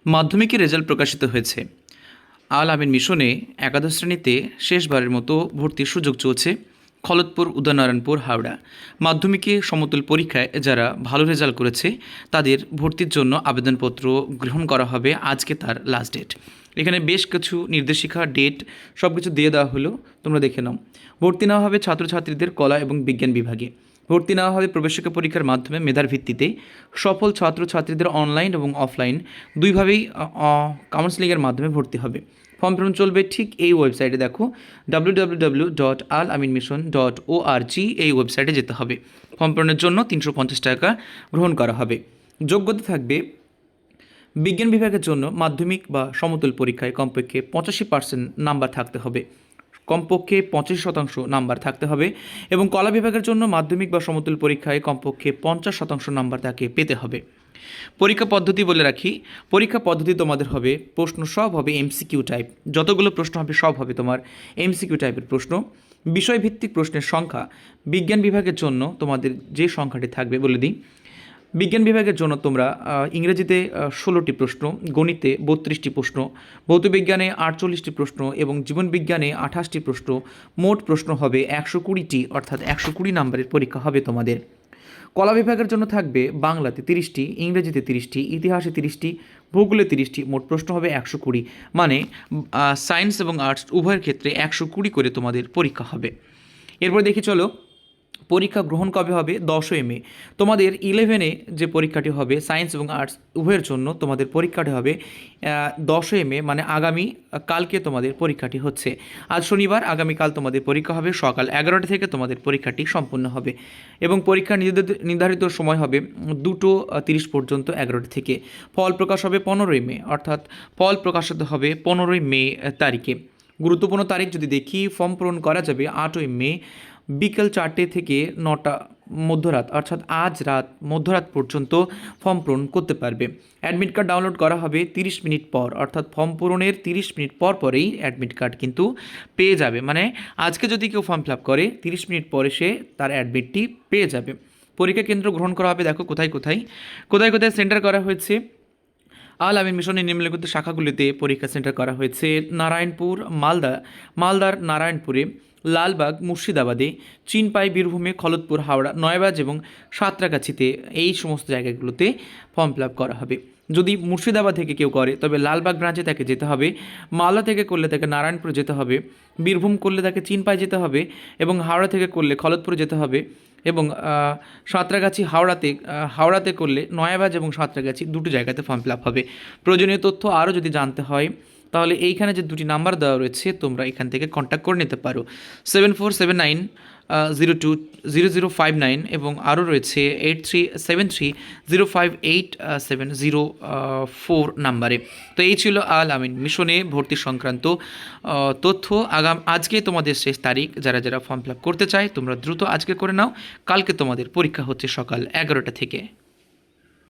মাধ্যমিকের রেজাল্ট প্রকাশিত হয়েছে। আল আমিন মিশনে একাদশ শ্রেণীতে শেষবারের মতো ভর্তির সুযোগ চলছে। খলতপুর, উদয়নারায়ণপুর, হাওড়া মাধ্যমিকে সমতুল পরীক্ষায় যারা ভালো রেজাল্ট করেছে তাদের ভর্তির জন্য আবেদনপত্র গ্রহণ করা হবে। আজকে তার লাস্ট ডেট। এখানে বেশ কিছু নির্দেশিকা, ডেট সব কিছু দিয়ে দেওয়া হলো, তোমরা দেখে নাও। ভর্তি নেওয়া হবে ছাত্রছাত্রীদের কলা এবং বিজ্ঞান বিভাগে। ভর্তি নেওয়া হবে প্রবেশিকা পরীক্ষার মাধ্যমে মেধার ভিত্তিতে। সফল ছাত্রছাত্রীদের অনলাইন এবং অফলাইন দুইভাবেই কাউন্সেলিংয়ের মাধ্যমে ভর্তি হবে। ফর্ম পূরণ চলবে ঠিক এই ওয়েবসাইটে, দেখো www.alaminmission.org, এই ওয়েবসাইটে যেতে হবে। ফর্ম পূরণের জন্য 350 টাকা গ্রহণ করা হবে। যোগ্যতা থাকবে বিজ্ঞান বিভাগের জন্য মাধ্যমিক বা সমতুল পরীক্ষায় কমপক্ষে 85% নাম্বার থাকতে হবে, কমপক্ষে 85% নাম্বার থাকতে হবে। এবং কলা বিভাগের জন্য মাধ্যমিক বা সমতুল পরীক্ষায় কমপক্ষে 50% নাম্বার তাকে পেতে হবে। পরীক্ষা পদ্ধতি বলে রাখি, পরীক্ষা পদ্ধতি তোমাদের হবে, প্রশ্ন সব হবে এমসিকিউ টাইপ। যতগুলো প্রশ্ন হবে সব হবে তোমার এমসিকিউ টাইপের প্রশ্ন। বিষয়ভিত্তিক প্রশ্নের সংখ্যা বিজ্ঞান বিভাগের জন্য তোমাদের যে সংখ্যাটি থাকবে বলে দিই। বিজ্ঞান বিভাগের জন্য তোমরা ইংরেজিতে 16টি প্রশ্ন, গণিতে 32টি প্রশ্ন, ভৌতবিজ্ঞানে 48টি প্রশ্ন এবং জীবনবিজ্ঞানে 28টি প্রশ্ন। মোট প্রশ্ন হবে 120টি, অর্থাৎ 120 নম্বরের পরীক্ষা হবে তোমাদের। কলা বিভাগের জন্য থাকবে বাংলাতে 30টি, ইংরেজিতে 30টি, ইতিহাসে 30টি, ভূগোলে 30টি। মোট প্রশ্ন হবে 120, মানে সায়েন্স এবং আর্টস উভয়ের ক্ষেত্রে 120 করে তোমাদের পরীক্ষা হবে। এরপর দেখি চলো, পরীক্ষা গ্রহণ কবে হবে? 10ই মে। তোমাদের 11-এ যে পরীক্ষাটি হবে সায়েন্স এবং আর্টস উভয়ের জন্য, তোমাদের পরীক্ষাটি হবে 10ই মে, মানে আগামী কালকে তোমাদের পরীক্ষাটি হচ্ছে। আজ শনিবার, আগামীকাল তোমাদের পরীক্ষা হবে। সকাল 11টা থেকে তোমাদের পরীক্ষাটি সম্পূর্ণ হবে এবং পরীক্ষা নির্ধারিত সময় হবে 2:30 পর্যন্ত, 11টা থেকে। ফল প্রকাশ হবে 15ই মে, অর্থাৎ ফল প্রকাশিত হবে 15ই মে তারিখে। গুরুত্বপূর্ণ তারিখ যদি দেখি, ফর্ম পূরণ করা যাবে 8ই মে বিকেল 4টে থেকে 9টা মধ্যরাত, অর্থাৎ আজ রাত মধ্যরাত পর্যন্ত ফর্ম পূরণ করতে পারবে। অ্যাডমিট কার্ড ডাউনলোড করা হবে 30 মিনিট পর, অর্থাৎ ফর্ম পূরণের 30 মিনিট পর পরেই অ্যাডমিট কার্ড কিন্তু পেয়ে যাবে। মানে আজকে যদি কেউ ফর্ম ফিল আপ করে 30 মিনিট পরে সে তার অ্যাডমিটটি পেয়ে যাবে। পরীক্ষা কেন্দ্র গ্রহণ করা হবে, দেখো কোথায় কোথায় সেন্টার করা হয়েছে। আল আমিন মিশনের নিম্নলিখিত শাখাগুলিতে পরীক্ষা সেন্টার করা হয়েছে: নারায়ণপুর, মালদার নারায়ণপুরে, লালবাগ মুর্শিদাবাদে, চিনপাই বীরভূমে, খলতপুর হাওড়া, নয়াবাজ এবং সাঁতরাগাছিতে। এই সমস্ত জায়গাগুলোতে ফর্ম ফিল আপ করা হবে। যদি মুর্শিদাবাদ থেকে কেউ করে তবে লালবাগ ব্রাঞ্চে তাকে যেতে হবে, মালদা থেকে করলে তাকে নারায়ণপুর যেতে হবে, বীরভূম করলে তাকে চিনপাই যেতে হবে এবং হাওড়া থেকে করলে খলতপুর যেতে হবে এবং সাঁতরাগাছি হাওড়াতে করলে নয়াবাজ এবং সাঁতরাগাছি দুটো জায়গাতে ফর্ম ফিল আপ হবে। প্রয়োজনীয় তথ্য আরও যদি জানতে হয় তাহলে এইখানে যে দুটি নাম্বার দেওয়া রয়েছে তোমরা এখান থেকে কন্ট্যাক্ট করে নিতে পারো, 7479020059 এবং আরও রয়েছে 8373058704 নাম্বারে। তো এই ছিল আল আমিন মিশনে ভর্তি সংক্রান্ত তথ্য। আজকে তোমাদের শেষ তারিখ। যারা যারা ফর্ম ফিল আপ করতে চায় তোমরা দ্রুত আজকে করে নাও, কালকে তোমাদের পরীক্ষা হচ্ছে সকাল 11টা থেকে।